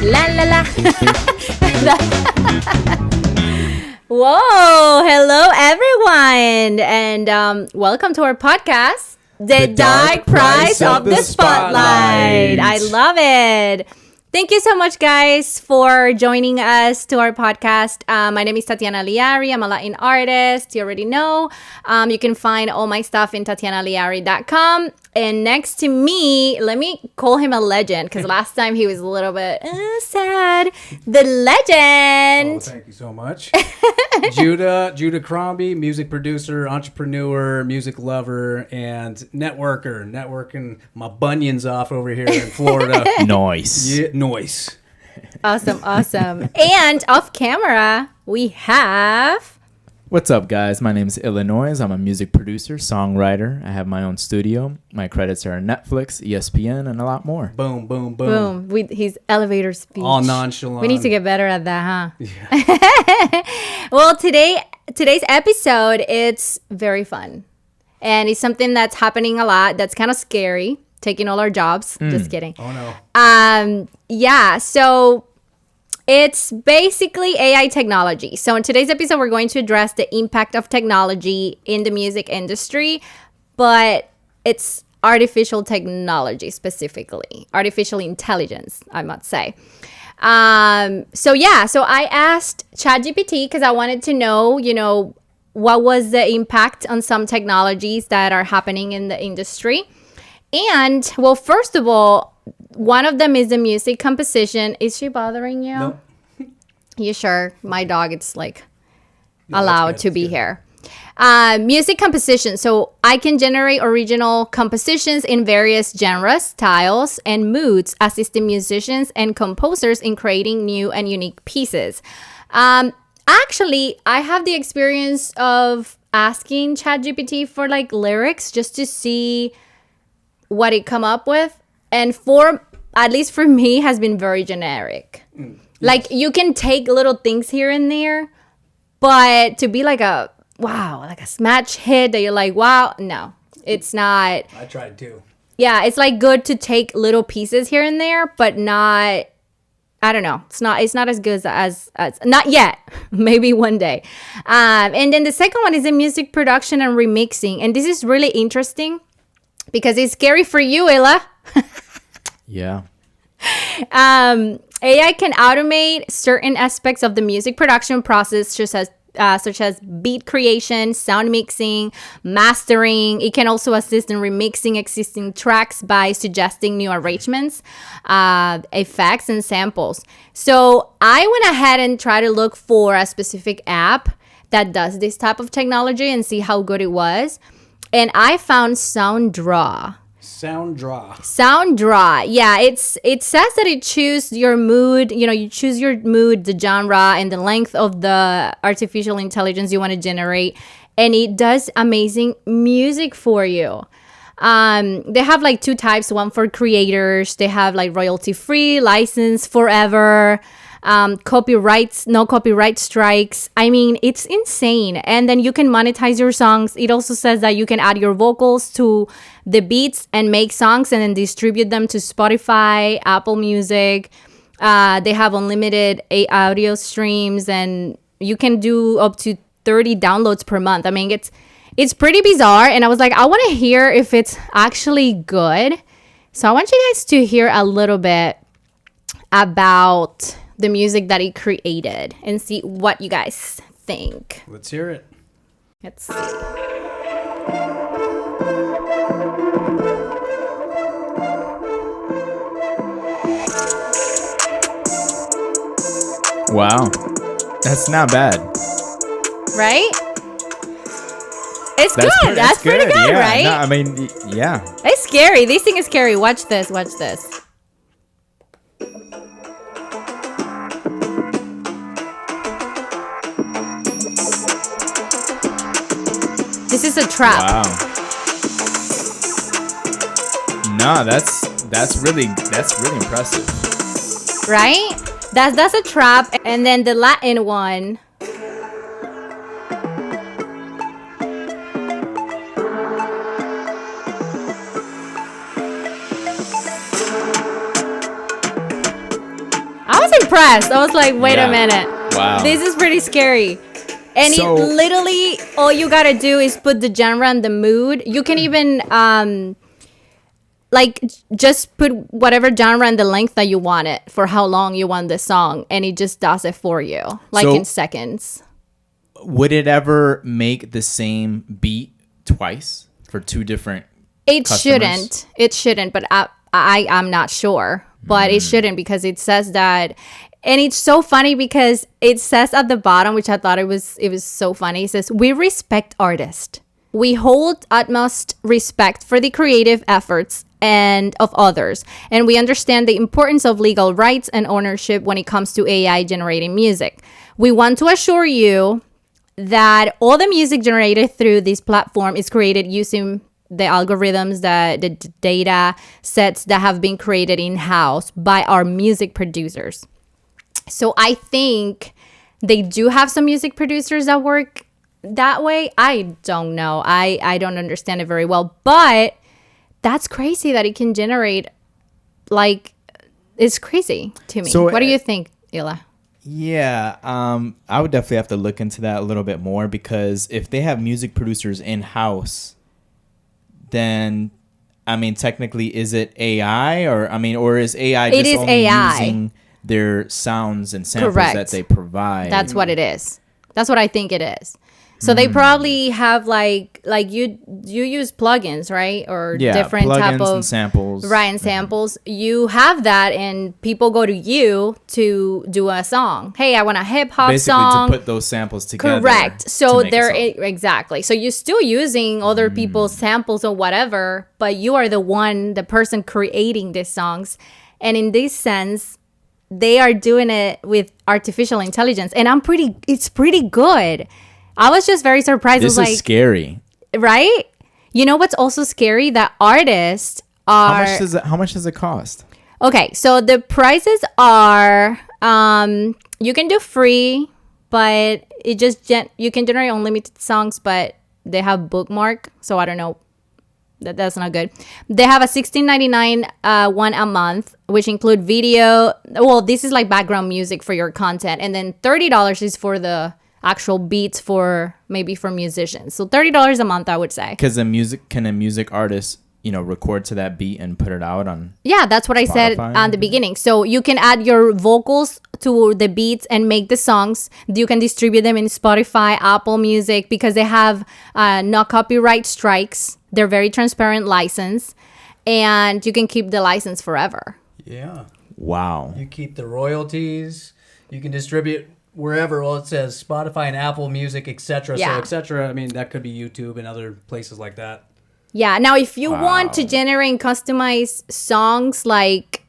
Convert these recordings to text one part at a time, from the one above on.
La la la. Whoa, hello everyone, and welcome to our podcast, The Dark Price of the Spotlight. I love it. Thank you so much, guys, for joining us to our podcast. My name is Tatiana Liary. I'm a Latin artist. You already know. You can find all my stuff in tatianaliary.com. And next to me, let me call him a legend, because last time he was a little bit sad. The legend. Oh, thank you so much. Judah Crombie, music producer, entrepreneur, music lover, and networker. Networking my bunions off over here in Florida. Nice. Yeah, noise. Awesome. And off camera, we have... What's up, guys? My name is Illa Noize. I'm a music producer, songwriter. I have my own studio. My credits are Netflix, ESPN, and a lot more. Boom, boom, boom. His elevator speech. All nonchalant. We need to get better at that, huh? Yeah. Well, today's episode, it's very fun. And it's something that's happening a lot. That's kind of scary. Taking all our jobs. Just kidding. Oh, no. Yeah, so... it's basically AI technology. So in today's episode, we're going to address the impact of technology in the music industry, but it's artificial technology specifically, artificial intelligence, I must say. So I asked ChatGPT because I wanted to know, what was the impact on some technologies that are happening in the industry. And, well, first of all, one of them is the music composition. Is she bothering you? Nope. You sure? My dog, it's like No, allowed to be here. Music composition. So I can generate original compositions in various genres, styles, and moods, assisting musicians and composers in creating new and unique pieces. Actually, I have the experience of asking ChatGPT for like lyrics just to see what it come up with. And at least for me, has been very generic. Like, you can take little things here and there, but to be like a smash hit that you're like, wow, no, it's not. I tried too. Yeah, it's like good to take little pieces here and there, but not, I don't know. It's not as good as not yet. Maybe one day. And then the second one is the music production and remixing. And this is really interesting because it's scary for you, Illa. Yeah. AI can automate certain aspects of the music production process, such as beat creation, sound mixing, mastering. It can also assist in remixing existing tracks by suggesting new arrangements, effects, and samples. So I went ahead and tried to look for a specific app that does this type of technology and see how good it was. And I found SoundDraw. SoundDraw. Yeah, it says that it chooses your mood. You choose your mood, the genre, and the length of the artificial intelligence you want to generate, and it does amazing music for you. They have like two types. One for creators. They have like royalty free, license forever. Copyrights, no copyright strikes. I mean, it's insane. And then you can monetize your songs. It also says that you can add your vocals to the beats and make songs and then distribute them to Spotify, Apple Music. They have unlimited audio streams, and you can do up to 30 downloads per month. I mean, it's pretty bizarre. And I was like, I want to hear if it's actually good. So I want you guys to hear a little bit about the music that he created and see what you guys think. Let's hear it. Let's see. Wow. That's not bad. Right? It's good. That's pretty good, yeah. right? No, I mean, yeah. It's scary. This thing is scary. Watch this. This is a trap. Wow. No, that's really impressive. Right? That's a trap. And then the Latin one. depressed. I was like, wait a minute. Wow. This is pretty scary. And So- it literally, all you gotta do is put the genre and the mood. You can even just put whatever genre and the length that you want it for how long you want the song, and it just does it for you, So- in seconds. Would it ever make the same beat twice for two different It customers? It shouldn't, but I'm not sure. But it shouldn't, because it says that. And it's so funny because it says at the bottom, which I thought it was so funny. It says, "We respect artists. We hold utmost respect for the creative efforts and of others, and we understand the importance of legal rights and ownership when it comes to AI generating music. We want to assure you that all the music generated through this platform is created using the algorithms, the data sets that have been created in-house by our music producers." So I think they do have some music producers that work that way. I don't know. I don't understand it very well, but that's crazy that it can generate, it's crazy to me. So, what do you think, Illa? Yeah, I would definitely have to look into that a little bit more, because if they have music producers in-house, then, I mean, technically, is it AI or is AI just only AI. using their sounds and samples Correct. that they provide? That's what it is. That's what I think it is. So they probably have you use plugins, right? Or different plugins type of and samples. Right, and samples. You have that, and people go to you to do a song. Hey, I want a hip hop Basically, song. to put those samples together. Correct. So to make a they're song. exactly. So you're still using other people's samples or whatever, but you are the person creating these songs. And in this sense, they are doing it with artificial intelligence, and it's pretty good. I was just very surprised. This I was is scary. right? You know what's also scary? That artists are How much does it cost? okay. So the prices are you can do free, but you can generate unlimited songs, but they have bookmark. So I don't know. That's not good. They have a $16.99 one a month, which include video. Well, this is like background music for your content, and then $30 is for the actual beats for musicians. So $30 a month, I would say. Because can a music artist, record to that beat and put it out on? Yeah, that's what I said Spotify? at the beginning. So you can add your vocals to the beats and make the songs. You can distribute them in Spotify, Apple Music, because they have no copyright strikes. They're very transparent license, and you can keep the license forever. Yeah. Wow. You keep the royalties. You can distribute wherever. Well, it says Spotify and Apple Music, etc. Yeah. So, etc. I mean, that could be YouTube and other places like that. Yeah. Now, if you Wow. want to generate and customize songs like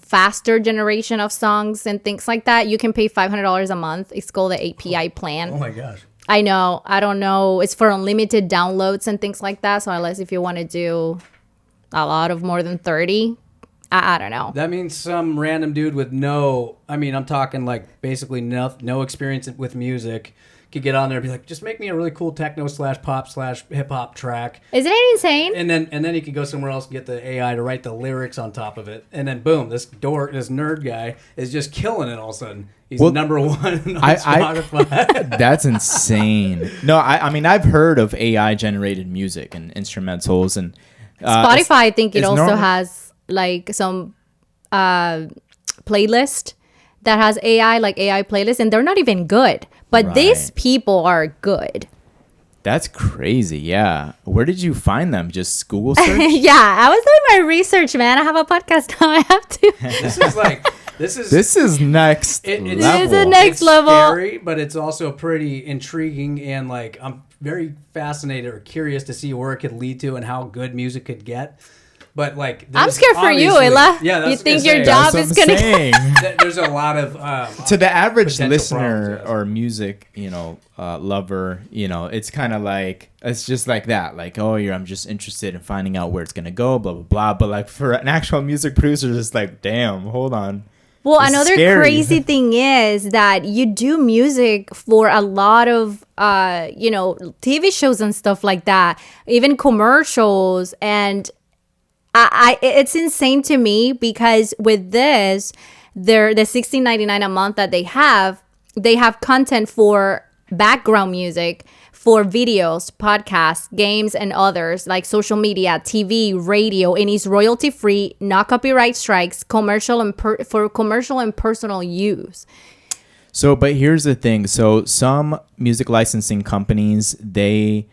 faster generation of songs and things like that, you can pay $500 a month. It's called the API plan. Oh my gosh. I know. I don't know. It's for unlimited downloads and things like that. So unless if you want to do a lot of more than 30, I don't know. That means some random dude with I'm talking like basically no experience with music could get on there and be like, just make me a really cool techno/pop/hip-hop track. Isn't it insane? And then he could go somewhere else and get the AI to write the lyrics on top of it. And then boom, this nerd guy is just killing it all of a sudden. He's number one on Spotify. That's insane. No, I mean, I've heard of AI generated music and instrumentals, and Spotify, I think it it's also normal. has like some playlist that has AI playlist, and they're not even good. But Right. these people are good. That's crazy. Yeah. Where did you find them? Just Google search? Yeah, I was doing my research, man. I have a podcast now. I have to. This is next It- level. it's- This is the next it's level. scary, but it's also pretty intriguing, and I'm very fascinated or curious to see where it could lead to and how good music could get. But I'm there's scared for you, obviously- Illa. Yeah, that's You what think I'm your saying. job That's is what I'm gonna saying. There's a lot of To the average potential listener problems, yes. or music, lover, it's kind of like, it's just like that. Like, I'm just interested in finding out where it's going to go, blah, blah, blah. But like for an actual music producer, it's like, damn, hold on. Well, It's another scary. crazy thing is that you do music for a lot of, TV shows and stuff like that, even commercials. And it's insane to me because with this, the $16.99 a month that they have content for background music, for videos, podcasts, games, and others like social media, TV, radio, and it's royalty free, not copyright strikes, commercial and for commercial and personal use. So, but here's the thing. So some music licensing companies, they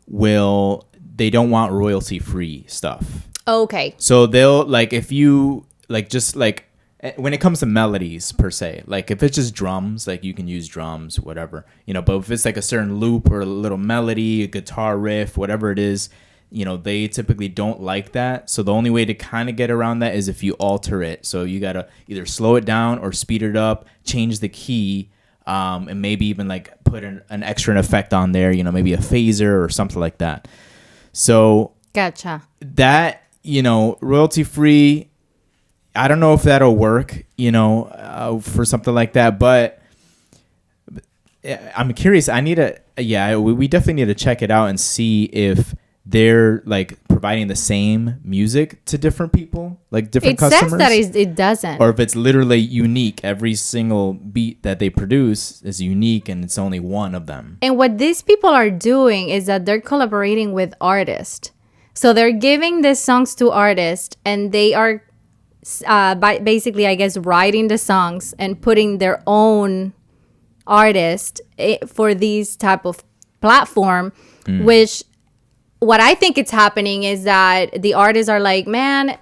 don't want royalty free stuff. Okay. So they'll like, if you like, just like when it comes to melodies per se, like if it's just drums, like you can use drums, whatever, but if it's like a certain loop or a little melody, a guitar riff, whatever it is, they typically don't like that. So the only way to kind of get around that is if you alter it. So you got to either slow it down or speed it up, change the key, and maybe even like put an extra effect on there, maybe a phaser or something like that. So Gotcha. That, royalty free, I don't know if that'll work, for something like that, but I'm curious. We definitely need to check it out and see if they're like providing the same music to different people, like different customers. It says that it doesn't. Or if it's literally unique. Every single beat that they produce is unique and it's only one of them. And what these people are doing is that they're collaborating with artists. So they're giving these songs to artists and they are basically, I guess, writing the songs and putting their own artist for these type of platform, which what I think it's happening is that the artists are like, man,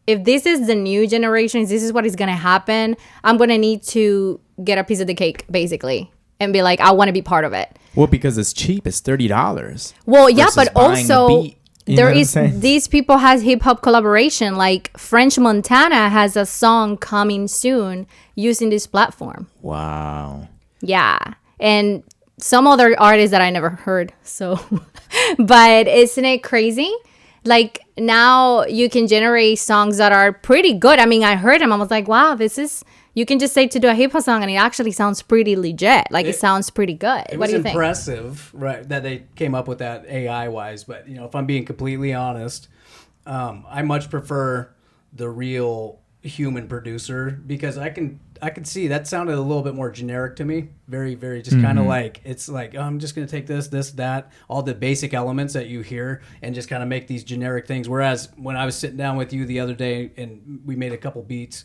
if this is the new generation, this is what is going to happen, I'm going to need to get a piece of the cake, basically, and be like, I want to be part of it. Well, because it's cheap. It's $30. Well, yeah, but also there is these people has hip hop collaboration. Like French Montana has a song coming soon using this platform. Wow. Yeah, and some other artists that I never heard. So, but isn't it crazy? Like now you can generate songs that are pretty good. I mean, I heard them. I was like, wow, you can just say to do a hip hop song and it actually sounds pretty legit. Like it sounds pretty good. What do you think? It was impressive, right, that they came up with that AI wise. But, if I'm being completely honest, I much prefer the real human producer because I can see that sounded a little bit more generic to me. Very, very just kind of like, it's like, oh, I'm just going to take this, that, all the basic elements that you hear and just kind of make these generic things. Whereas when I was sitting down with you the other day and we made a couple beats,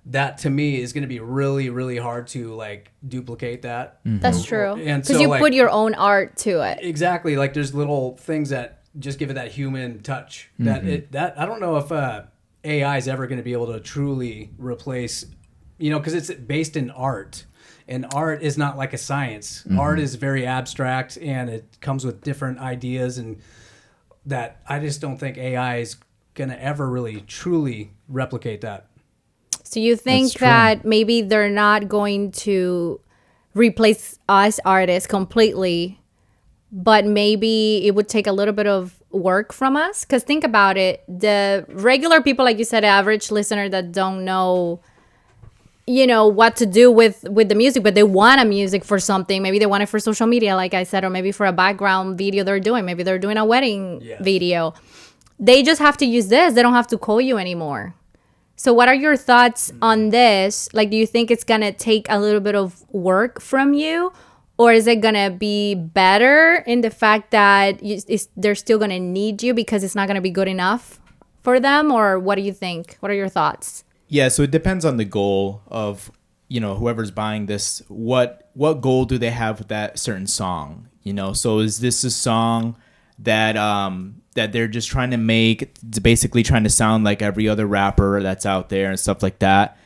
that to me is going to be really, really hard to like duplicate that. That's true. And because so, you put your own art to it. Exactly. Like there's little things that just give it that human touch that I don't know if AI is ever going to be able to truly replace, because it's based in art. And art is not like a science. Art is very abstract and it comes with different ideas, and that I just don't think AI is going to ever really truly replicate that. So you think that maybe they're not going to replace us artists completely, but maybe it would take a little bit of work from us? Because think about it. The regular people, like you said, average listener that don't know, what to do with the music, but they want a music for something. Maybe they want it for social media, like I said, or maybe for a background video they're doing. Maybe they're doing a wedding video. They just have to use this. They don't have to call you anymore. So what are your thoughts on this? Like, do you think it's going to take a little bit of work from you? Or is it going to be better in the fact that they're still going to need you because it's not going to be good enough for them? Or what do you think? What are your thoughts? Yeah, so it depends on the goal of, whoever's buying this. What goal do they have with that certain song? So is this a song that that they're just trying to make, basically trying to sound like every other rapper that's out there and stuff like that?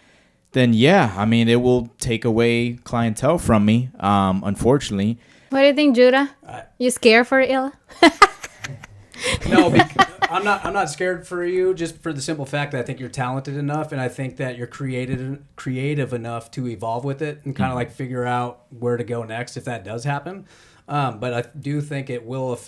Then yeah, I mean, it will take away clientele from me, unfortunately. What do you think, Judah? You scared for Illa? No, I'm not scared for you, just for the simple fact that I think you're talented enough, and I think that you're creative enough to evolve with it and kind of like figure out where to go next if that does happen. But I do think it will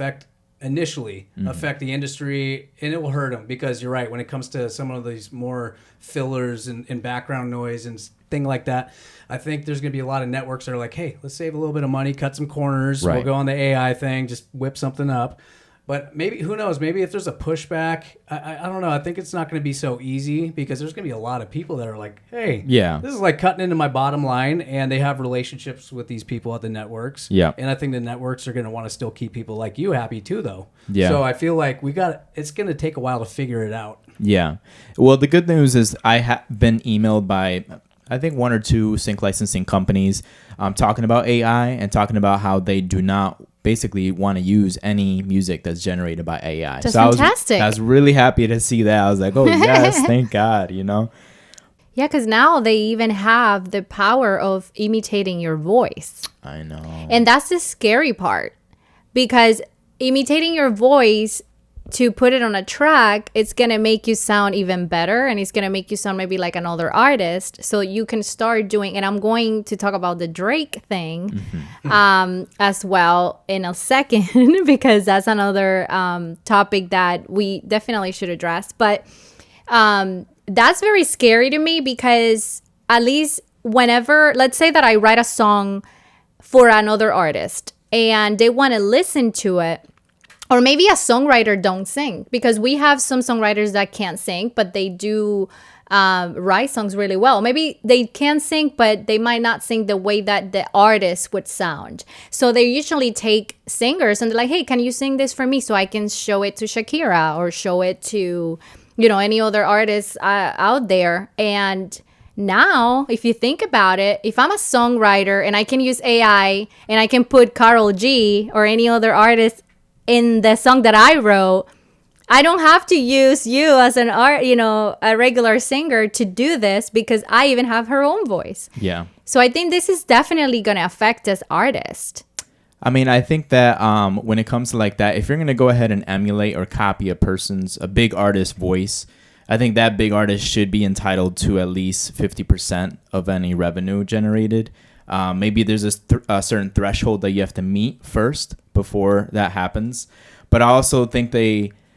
initially affect the industry, and it will hurt them, because you're right, when it comes to some of these more fillers and background noise and thing like that, I think there's going to be a lot of networks that are like, hey, let's save a little bit of money, cut some corners, we'll go on the AI thing, just whip something up. But maybe, who knows? Maybe if there's a pushback, I don't know. I think it's not going to be so easy because there's going to be a lot of people that are like, hey, Yeah. this is like cutting into my bottom line. And they have relationships with these people at the networks. Yeah. And I think the networks are going to want to still keep people like you happy too, though. Yeah. So I feel like it's going to take a while to figure it out. Yeah. Well, the good news is I have been emailed by, I think, 1 or 2 sync licensing companies talking about AI and talking about how they do not basically want to use any music that's generated by AI. That's fantastic. I was really happy to see that. I was like, oh, yes, thank God, you know? Yeah, because now they even have the power of imitating your voice. I know. And that's the scary part, because imitating your voice to put it on a track, it's going to make you sound even better, and it's going to make you sound maybe like another artist. So you can start doing, and I'm going to talk about the Drake thing as well in a second, because that's another topic that we definitely should address. But that's very scary to me, because at least whenever, let's say that I write a song for another artist and they want to listen to it, or maybe a songwriter don't sing, because we have some songwriters that can't sing, but they do write songs really well. Maybe they can sing, but they might not sing the way that the artist would sound. So they usually take singers and they're like, hey, can you sing this for me so I can show it to Shakira or show it to, any other artists out there. And now, if you think about it, if I'm a songwriter and I can use AI and I can put Karol G or any other artist in the song that I wrote, I don't have to use you as an a regular singer to do this, because I even have her own voice. Yeah. So I think this is definitely going to affect us artists. I mean, I think that when it comes to like that, if you're going to go ahead and emulate or copy a big artist's voice, I think that big artist should be entitled to at least 50% of any revenue generated. Maybe there's a certain threshold that you have to meet first before that happens. But I also think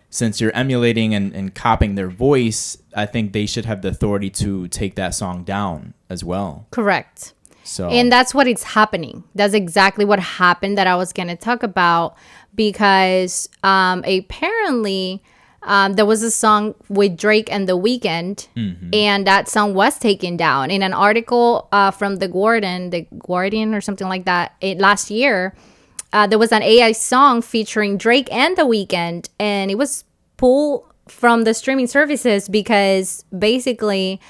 since you're emulating and copying their voice, I think they should have the authority to take that song down as well. Correct. So, and that's what is happening. That's exactly what happened that I was going to talk about, because apparently there was a song with Drake and The Weeknd, and that song was taken down. In an article from The Guardian or something like that, last year, there was an AI song featuring Drake and The Weeknd, and it was pulled from the streaming services because basically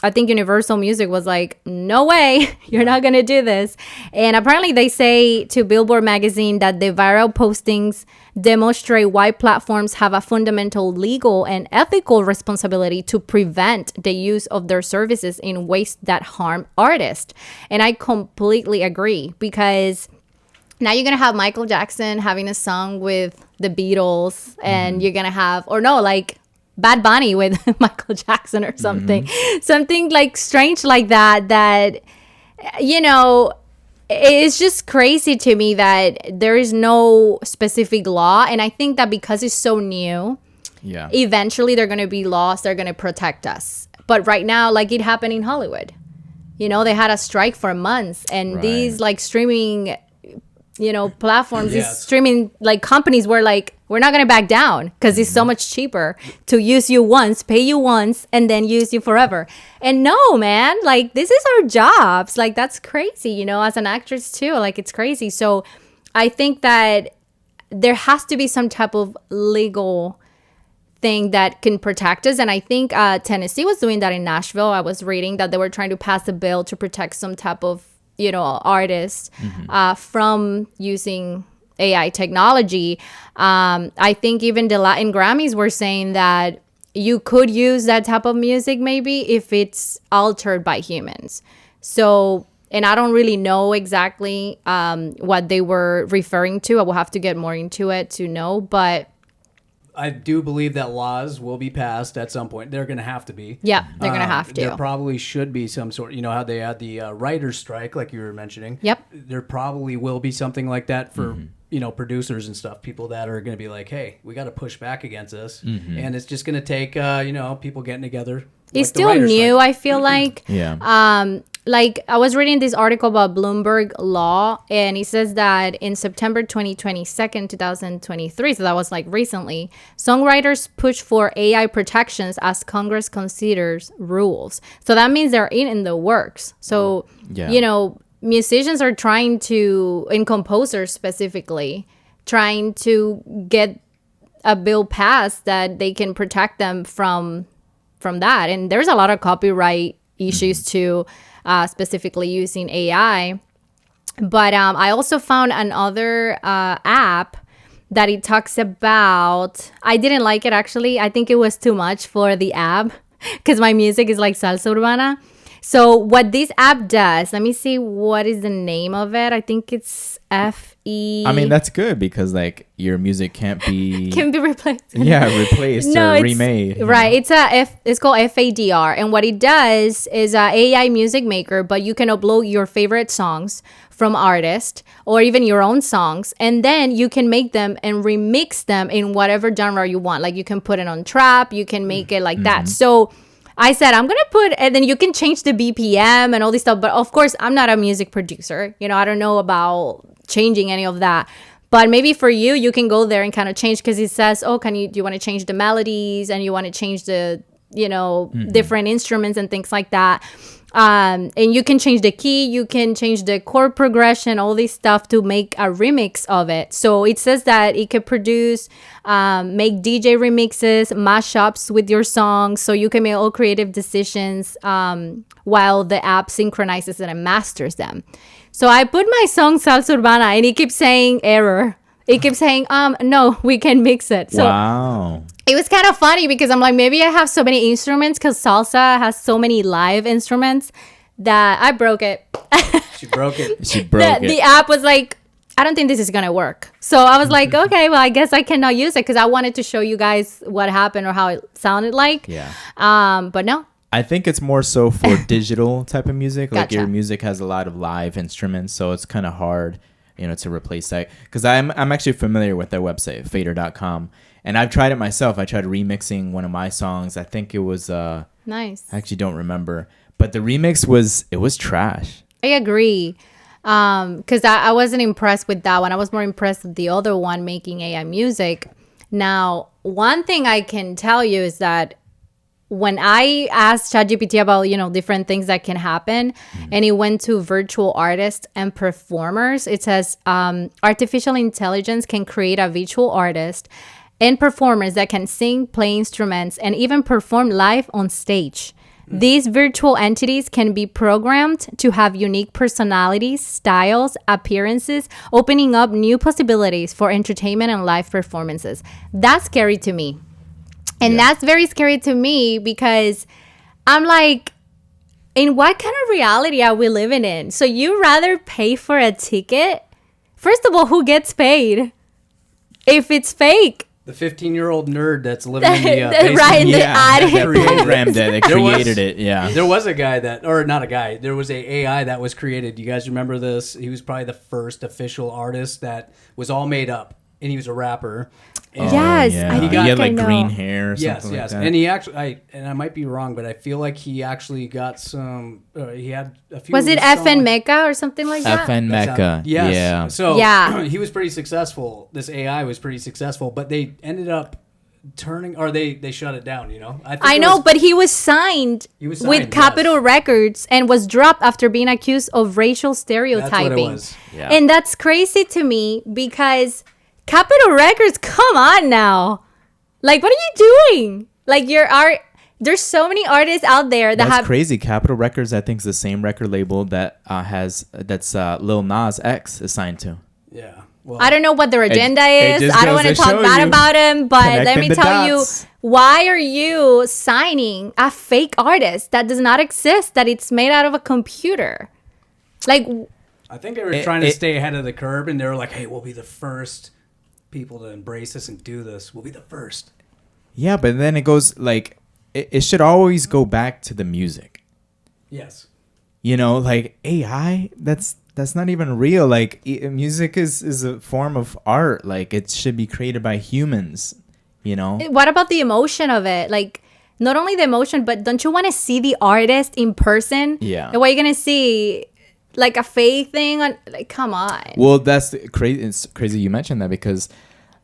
I think Universal Music was like, no way, you're not going to do this. And apparently they say to Billboard magazine that the viral postings demonstrate why platforms have a fundamental legal and ethical responsibility to prevent the use of their services in ways that harm artists. And I completely agree, because now you're going to have Michael Jackson having a song with the Beatles, and you're going to have, Bad Bunny with Michael Jackson or something. Something like strange like that, it's just crazy to me that there is no specific law. And I think that because it's so new, eventually there are going to be laws that are going to protect us. But right now, like it happened in Hollywood, they had a strike for months, and these streaming platforms, these streaming companies were like, we're not going to back down, because it's so much cheaper to use you once, pay you once, and then use you forever. And no, man, this is our jobs. That's crazy, as an actress too. It's crazy. So I think that there has to be some type of legal thing that can protect us. And I think Tennessee was doing that in Nashville. I was reading that they were trying to pass a bill to protect some type of artists from using AI technology. I think even the Latin Grammys were saying that you could use that type of music maybe if it's altered by humans. So, and I don't really know exactly what they were referring to. I will have to get more into it to know, but I do believe that laws will be passed at some point. They're going to have to be. Yeah, they're going to have to. There probably should be some sort, how they had the writer's strike, like you were mentioning. Yep. There probably will be something like that for, producers and stuff, people that are going to be like, hey, we got to push back against this. And it's just going to take, people getting together. It's still new, I feel like. Yeah. like I was reading this article about Bloomberg law, and it says that in September 2023, so that was like recently, songwriters push for AI protections as Congress considers rules. So that means they're in the works. So, you know, musicians are trying to, and composers specifically, trying to get a bill passed that they can protect them from that. And there's a lot of copyright issues too, specifically using AI. But I also found another app that it talks about. I didn't like it, actually. I think it was too much for the app because my music is like salsa urbana. So what this app does, let me see what is the name of it. I think it's FE. I mean, that's good because like your music can't be replaced. Yeah, replaced or remade. Right. Know? It's called FADR. And what it does is a AI music maker, but you can upload your favorite songs from artists or even your own songs. And then you can make them and remix them in whatever genre you want. Like you can put it on trap. You can make it like that. So I said, I'm going to put, and then you can change the BPM and all this stuff. But of course, I'm not a music producer. You know, I don't know about changing any of that. But maybe for you, you can go there and kind of change because it says, oh, do you want to change the melodies and you want to change the, you know, different instruments and things like that. And you can change the key, you can change the chord progression, all this stuff to make a remix of it. So it says that it could produce, make DJ remixes, mashups with your songs, so you can make all creative decisions while the app synchronizes it and masters them. So I put my song Salsa Urbana and it keeps saying error. It keeps saying, no, we can mix it. So wow. It was kind of funny because I'm like, maybe I have so many instruments because salsa has so many live instruments that I broke it. She broke it. The app was like, I don't think this is going to work. So I was like, okay, well, I guess I cannot use it because I wanted to show you guys what happened or how it sounded like. Yeah. But no. I think it's more so for digital type of music. Like Gotcha. your music has a lot of live instruments, so it's kind of hard, you know, to replace that. Because I'm actually familiar with their website, fader.com. And I've tried it myself. I tried remixing one of my songs. I think it was nice. I actually don't remember. But the remix was trash. I agree. Because I wasn't impressed with that one. I was more impressed with the other one making AI music. Now, one thing I can tell you is that when I asked ChatGPT about, you know, different things that can happen, and it went to virtual artists and performers, it says artificial intelligence can create a virtual artist and performers that can sing, play instruments, and even perform live on stage. These virtual entities can be programmed to have unique personalities, styles, appearances, opening up new possibilities for entertainment and live performances. That's scary to me. And that's very scary to me because I'm like, in what kind of reality are we living in? So you rather pay for a ticket? First of all, who gets paid if it's fake? The 15-year-old nerd that's living in the basement. Right, in the attic. That programmed it. They created it. Yeah. There was a guy that, or not a guy, there was a AI that was created. You guys remember this? He was probably the first official artist that was all made up, and he was a rapper. And Yes, yeah. I He think had like I know. green hair or Yes, something yes. like that. And he actually, I might be wrong, but I feel like he actually got some, he had a few. Was it songs. FN Mecca or something like that? FN Mecca. Yes. Yeah. So Yeah. he was pretty successful. This AI was pretty successful, but they ended up turning, or they shut it down, you know? I know, but he was signed, He was signed, with Capitol yes. Records and was dropped after being accused of racial stereotyping. was. Yeah. And that's crazy to me because Capitol Records, come on now. Like, what are you doing? Like, there's so many artists out there that That's have crazy. Capitol Records, I think, is the same record label that that's Lil Nas X is signed to. Yeah. Well, I don't know what their agenda it is. just I don't goes want to to talk show bad you. about him, but let Connecting me the tell dots. you, why are you signing a fake artist that does not exist, that it's made out of a computer? Like, I think they were trying to stay ahead of the curve, and they were like, hey, we'll be the first people to embrace this and do this. We'll be the first. Yeah, but then it goes like it should always go back to the music. Yes. You know, like AI, that's not even real. Like music is a form of art. Like it should be created by humans, you know? what about the emotion of it? Like, not only the emotion, but don't you want to see the artist in person? Yeah. And what are you gonna see? Like a fake thing on, like, come on. Well, that's crazy. It's crazy you mentioned that because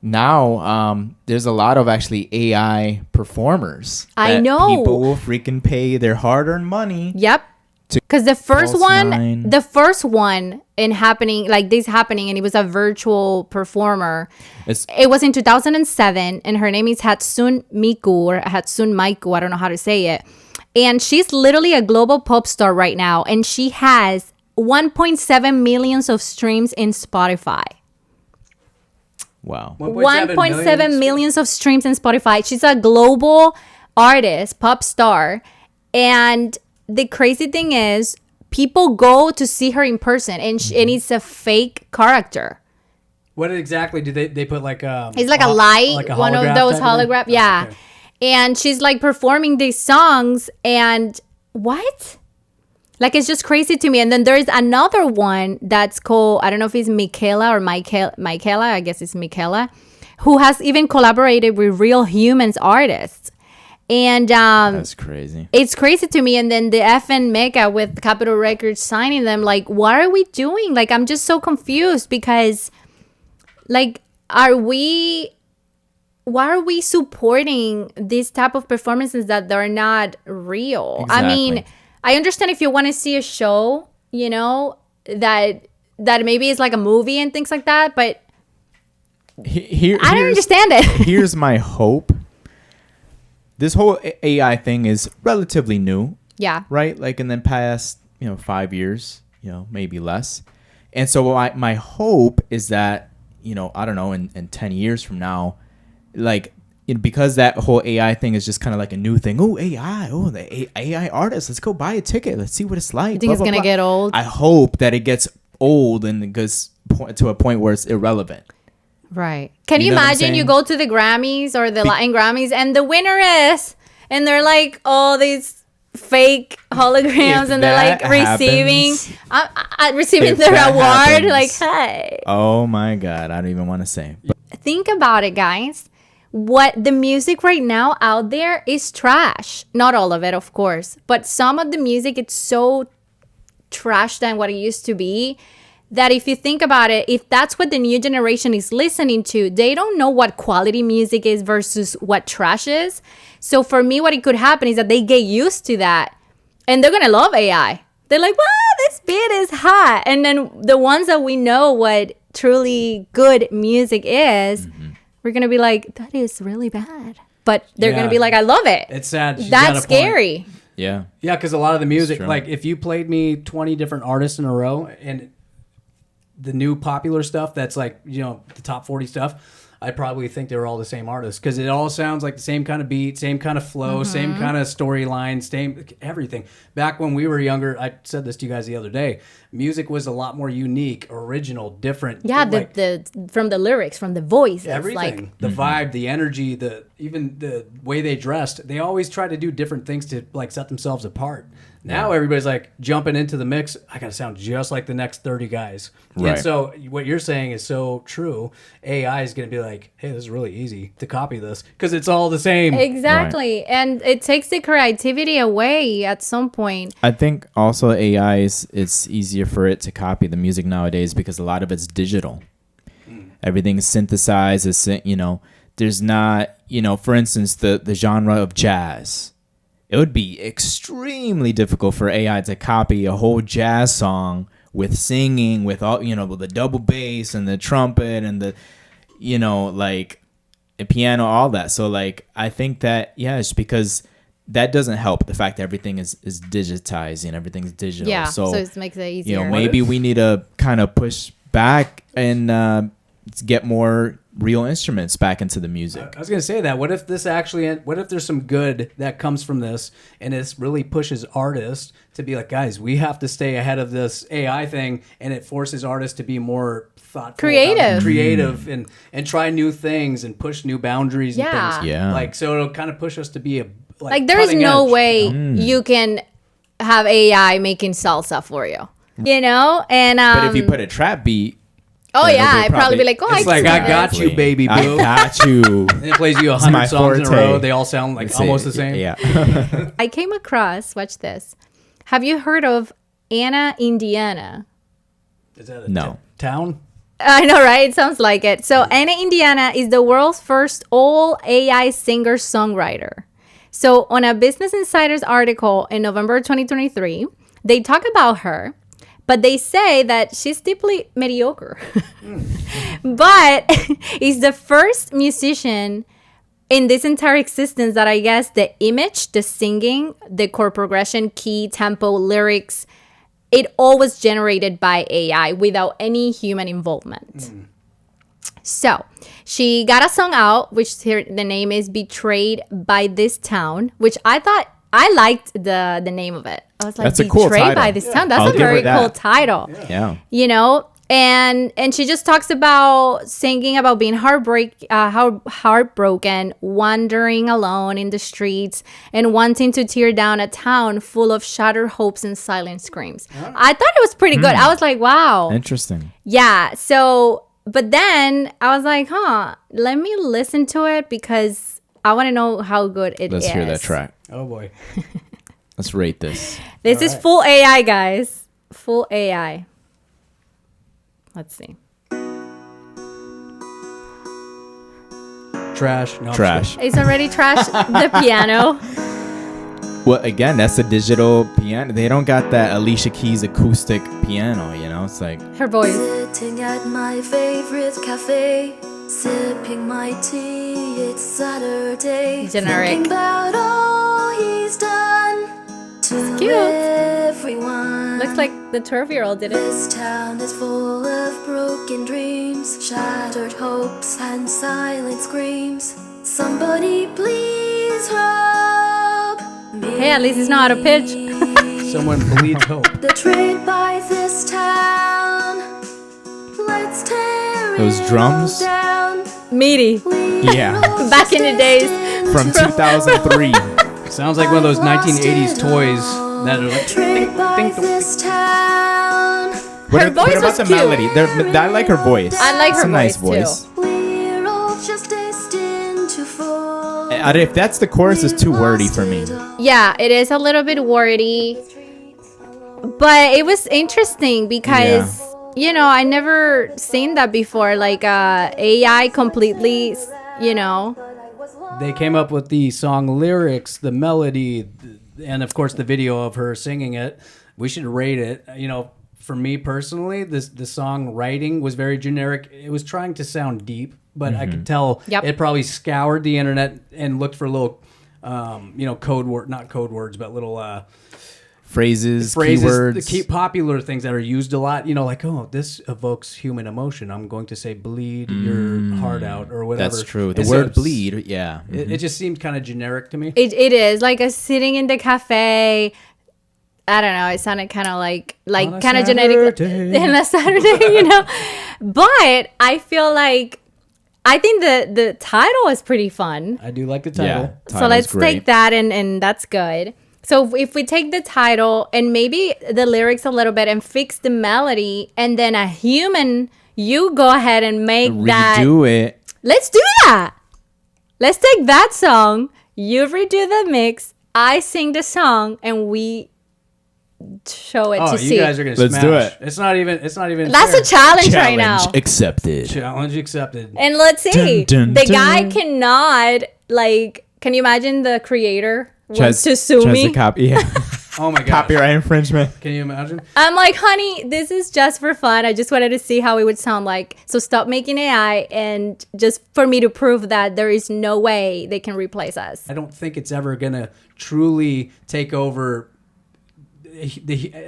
now there's a lot of actually AI performers. I that know. people will freaking pay their hard-earned money. Yep. Because the first Pulse one, 9. the first one in happening, like this happening, and it was a virtual performer. It was in 2007, and her name is Hatsune Miku or Hatsune Miku. I don't know how to say it. And she's literally a global pop star right now, and she has 1.7 millions of streams in Spotify. Wow. 1.7 millions of streams in Spotify. She's a global artist, pop star, and the crazy thing is, people go to see her in person, and and it's a fake character. What exactly do they put like? It's like a light, like a one of holograph those type of thing? hologram. Oh, Yeah, okay. and she's like performing these songs, and what? Like, it's just crazy to me. And then there's another one that's called, I don't know if it's Michaela or Michaela, I guess it's Michaela, who has even collaborated with real humans artists. And That's crazy. it's crazy to me. And then the FN Mega with Capitol Records signing them, like, what are we doing? Like, I'm just so confused because, like, why are we supporting this type of performances that they're not real? Exactly. I mean, I understand if you want to see a show, you know, that maybe it's like a movie and things like that, but I don't understand it. Here's my hope. This whole AI thing is relatively new, Yeah. right? Like in the past, 5 years, maybe less. And so my hope is that, I don't know, in 10 years from now, like, because that whole AI thing is just kind of like a new thing. Oh, AI. Oh, the AI artist. Let's go buy a ticket. Let's see what it's like. You think it's going to get old? I hope that it gets old and it goes to a point where it's irrelevant. Right. Can you know what I'm imagine you saying? go to the Grammys or the Latin Grammys and the winner is, and they're like all these fake holograms If and they're like that receiving happens- if their that award. happens- Like, hey. Oh my God. I don't even want to say. But Think about it, guys. What the music right now out there is trash. Not all of it, of course, but some of the music, it's so trash than what it used to be, that if you think about it, if that's what the new generation is listening to, they don't know what quality music is versus what trash is. So for me, what it could happen is that they get used to that and they're gonna love AI. They're like, wow, this beat is hot. And then the ones that we know what truly good music is, we're gonna be like, that is really bad. But they're gonna be like, I love it. It's sad. She's got a That's point. scary. yeah. Yeah, because a lot of the music, true. like if you played me 20 different artists in a row and the new popular stuff that's like, the top 40 stuff, I probably think they were all the same artists because it all sounds like the same kind of beat, same kind of flow, same kind of storyline, same everything. Back when we were younger, I said this to you guys the other day, music was a lot more unique, original, different. Yeah, like, the from the lyrics, from the voice, everything, like the vibe, the energy, even the way they dressed. They always try to do different things to like set themselves apart. Now everybody's like jumping into the mix. I gotta sound just like the next 30 guys. Right. And so what you're saying is so true. AI is gonna be like, hey, this is really easy to copy this because it's all the same. exactly, and it takes the creativity away at some point. I think also AI it's easier for it to copy the music nowadays because a lot of it's digital. Everything's synthesized. There's not, for instance, the genre of jazz. It would be extremely difficult for AI to copy a whole jazz song with singing, with all, with the double bass and the trumpet and the, like the piano, all that. So like, I think that, it's because that doesn't help the fact that everything is digitized and everything's digital. Yeah, so So, it makes it easier. maybe we need to kind of push back and get more real instruments back into the music. I was gonna say that. What if there's some good that comes from this, and it really pushes artists to be like, guys, we have to stay ahead of this AI thing, and it forces artists to be more thoughtful, creative, and try new things and push new boundaries. Yeah. And things. Yeah. Like so, it'll kind of push us to be like there is cutting no edge. way you can have AI making salsa for you, and But if you put a trap beat, Oh It'll yeah, be I'd probably be like, oh, It's I like, can I do got this. you, baby I boo. got you. And it plays you my 100 songs in a forte. row. They all sound like almost the same. Yeah. I came across. Watch this. Have you heard of Anna, Indiana? Is that a No. town? I know, right? It sounds like it. So Anna, Indiana is the world's first all AI singer-songwriter. So on a Business Insider's article in November 2023, they talk about her, but they say that she's deeply mediocre. But is the first musician in this entire existence that I guess the image, the singing, the chord progression, key, tempo, lyrics, it all was generated by AI without any human involvement. So she got a song out, which the name is Betrayed by This Town, which I thought I liked the name of it. I was like, That's a cool Betrayed by title. This Town. That's I'll a give her very that. cool title. Yeah. You know, and she just talks about singing about being heartbroken, wandering alone in the streets, and wanting to tear down a town full of shattered hopes and silent screams. I thought it was pretty good. I was like, wow. Interesting. Yeah. So, but then I was like, let me listen to it because I want to know how good it is. Let's hear that track. Oh boy. Let's rate this. This is full AI, guys. Full AI. Let's see. Trash. No, I'm Trash. It's already trashed the piano. Well, again, that's a digital piano. They don't got that Alicia Keys acoustic piano, you know? It's like, Her voice. Sitting at my favorite cafe, sipping my tea. It's Saturday. Generic. Thinking about all he's done to cute. everyone. Looks like the 12-year-old did it. This town is full of broken dreams, shattered hopes and silent screams. Somebody please help me. Hey, at least he's know how to pitch. sure. Someone bleeds hope. Betrayed by this town. Let's tear Those it drums? all down. Meaty. yeah, Back in the days. from 2003. Sounds like one of those 1980s toys that are like. Betrayed by this town. Her voice what about was the cute. melody? I like her voice. I like It's her a nice voice, voice. We're all just destined to fall. If that's the chorus, it's too wordy for me. Yeah, it is a little bit wordy. But it was interesting because, you know, I never seen that before. Like AI completely, you know. They came up with the song lyrics, the melody, and of course the video of her singing it. We should rate it. You know, for me personally, the song writing was very generic. It was trying to sound deep, but I could tell it probably scoured the internet and looked for little, not code words, but little Phrases, phrases, keywords. the key popular things that are used a lot. You know, like, oh, this evokes human emotion. I'm going to say bleed your heart out or whatever. That's true. The And so word it's- bleed, yeah. It just seemed kind of generic to me. It is like a sitting in the cafe. I don't know. It sounded kind of like On a kind of genetic Saturday. in a Saturday, you know. But I feel like I think the title is pretty fun. I do like the Yeah. title. So Title's let's great. take that and that's good. So if we take the title and maybe the lyrics a little bit and fix the melody, and then a human, you go ahead and make that. Redo it. Let's do that. Let's take that song. You redo the mix. I sing the song, and we show it Oh, to you see. guys are gonna Let's smash. do it. It's not even. That's fair. a challenge right now. accepted. Challenge accepted. And let's see. Dun, dun, The guy dun. cannot Can you imagine the creator wants Tries to sue tries me? to copy. Yeah. Oh my god. Copyright infringement. Can you imagine? I'm like, honey, this is just for fun. I just wanted to see how it would sound like. So stop making AI and just for me to prove that there is no way they can replace us. I don't think it's ever gonna truly take over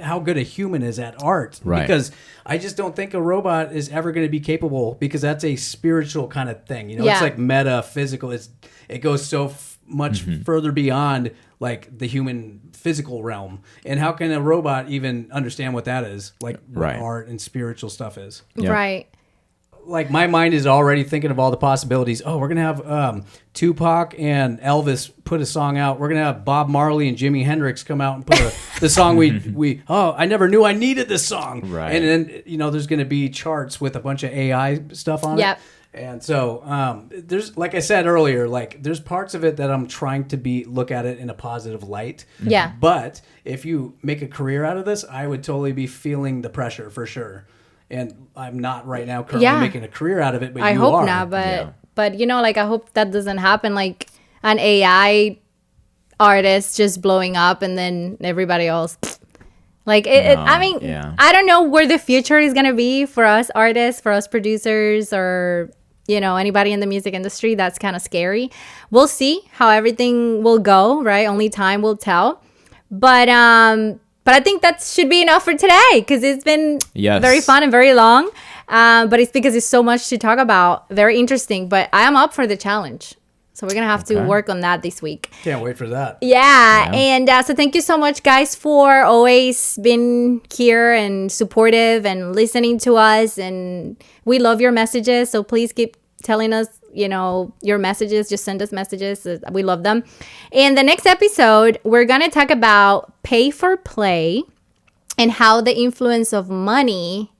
how good a human is at art. Right. Because I just don't think a robot is ever going to be capable, because that's a spiritual kind of thing. You know, Yeah. it's like metaphysical. It goes so much further beyond like the human physical realm. And how can a robot even understand what that is? Like what Right. art and spiritual stuff is. Yeah. Right. like my mind is already thinking of all the possibilities. Oh, we're gonna have Tupac and Elvis put a song out. We're gonna have Bob Marley and Jimi Hendrix come out and put the song we. Oh, I never knew I needed this song. Right. And then there's gonna be charts with a bunch of AI stuff on Yep. it. And so there's, like I said earlier, like there's parts of it that I'm trying to look at it in a positive light. Yeah. But if you make a career out of this, I would totally be feeling the pressure for sure. And I'm not right now currently making a career out of it, but I you hope are. not, but like I hope that doesn't happen. Like an AI artist just blowing up, and then everybody else. Like I mean, I don't know where the future is gonna be for us artists, for us producers, or anybody in the music industry. That's kind of scary. We'll see how everything will go. Right, only time will tell. But I think that should be enough for today, because it's been very fun and very long. But it's because it's so much to talk about. Very interesting. But I am up for the challenge. So we're going to have to work on that this week. Can't wait for that. Yeah. And so thank you so much, guys, for always being here and supportive and listening to us. And we love your messages. So please keep telling us your messages. Just send us messages. We love them. In the next episode, we're going to talk about pay for play and how the influence of money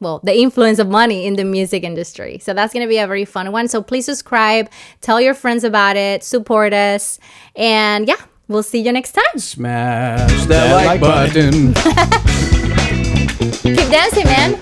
in the music industry. So that's going to be a very fun one. So please subscribe, tell your friends about it, support us, and we'll see you next time. Smash that like button. Keep dancing, man.